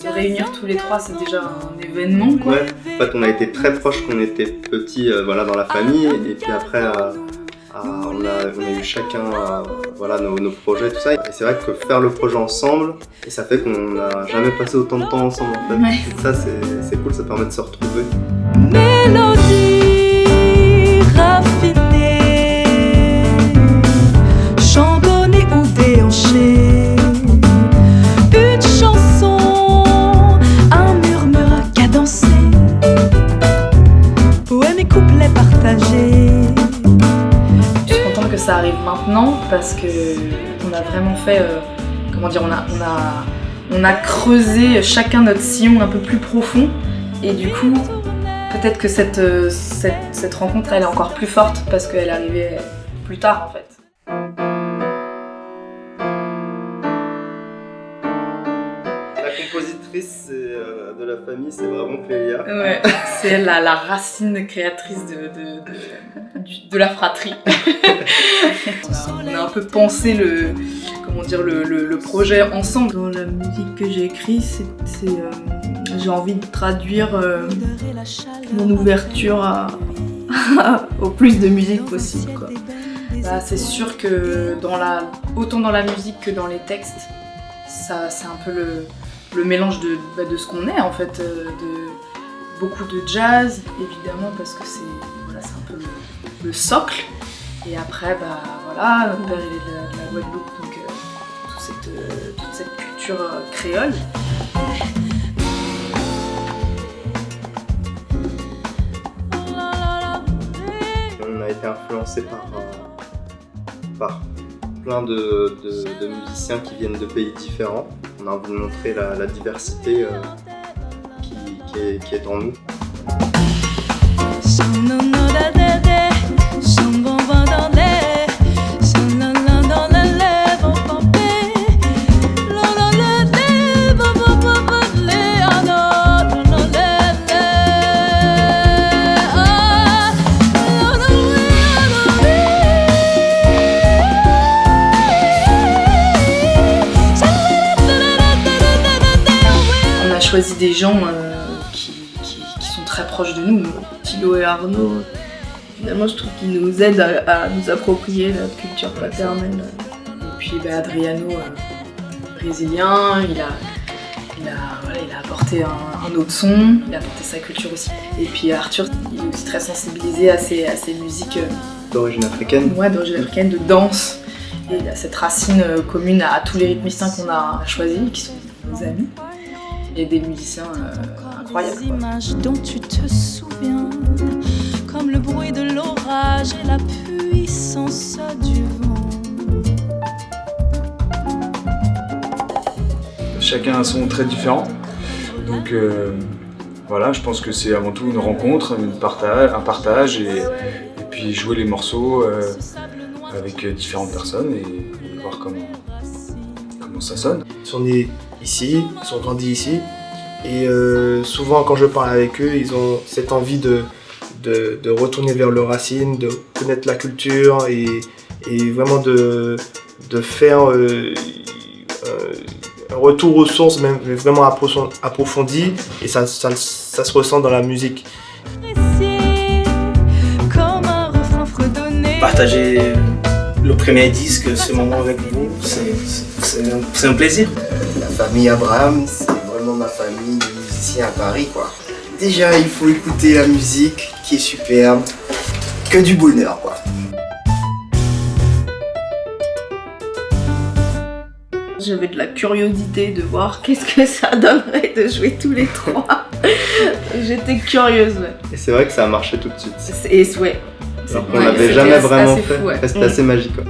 De réunir tous les trois, c'est déjà un événement, quoi. Ouais, en fait, on a été très proches quand on était petits voilà, dans la famille, et puis après, on a eu chacun voilà, nos projets, tout ça. Et c'est vrai que faire le projet ensemble, et ça fait qu'on n'a jamais passé autant de temps ensemble, en fait. Ouais. Et ça, c'est cool, ça permet de se retrouver. Mélodie raffinée, chantonnée ou déhanchée, une chanson, un murmure cadencé, poème et couplet partagés. Je suis contente que ça arrive maintenant parce que on a vraiment fait, comment dire, on a creusé chacun notre sillon un peu plus profond et du coup peut-être que cette rencontre elle est encore plus forte parce qu'elle est arrivée plus tard en fait. La compositrice de la famille, c'est vraiment Clélia. Ouais, c'est elle la racine créatrice de la fratrie. On a un peu pensé le projet ensemble. Dans la musique que j'ai écrite, j'ai envie de traduire mon ouverture au plus de musique possible, quoi. Bah, c'est sûr que autant dans la musique que dans les textes, c'est un peu le mélange de ce qu'on est en fait, de beaucoup de jazz évidemment parce que c'est un peu le socle. Et après, voilà, notre père il est de la Guadeloupe, donc toute cette culture créole. On a été influencé par plein de musiciens qui viennent de pays différents. On a envie de montrer la diversité qui est en nous. On a choisi des gens qui sont très proches de nous. Thilo et Arnaud, finalement je trouve qu'ils nous aident à nous approprier notre culture paternelle. Et puis Adriano, brésilien, il a apporté un autre son, il a apporté sa culture aussi. Et puis Arthur, il est aussi très sensibilisé à ces musiques D'origine africaine. Ouais, d'origine africaine, de danse. Et il a cette racine commune à tous les rythmiciens qu'on a choisis, qui sont nos amis. Et des musiciens incroyables. Les images dont tu te souviens, comme le bruit de l'orage et la puissance du vent. Chacun a un son très différent, donc voilà, je pense que c'est avant tout une rencontre, un partage et puis jouer les morceaux avec différentes personnes et voir comment ça sonne. Ils sont nés ici, ils sont grandis ici et souvent quand je parle avec eux, ils ont cette envie de retourner vers leurs racines, de connaître la culture et vraiment de faire un retour aux sources, même vraiment approfondi, et ça se ressent dans la musique. Partager le premier disque, ce moment avec vous, c'est un plaisir. La famille Abraham, c'est vraiment ma famille de musiciens à Paris, quoi. Déjà, il faut écouter la musique qui est superbe, que du bonheur, quoi. J'avais de la curiosité de voir qu'est-ce que ça donnerait de jouer tous les trois. J'étais curieuse, ouais. Et c'est vrai que ça a marché tout de suite. Et ouais. Alors qu'on l'avait jamais vraiment fait. Fou, ouais. C'était assez magique, quoi.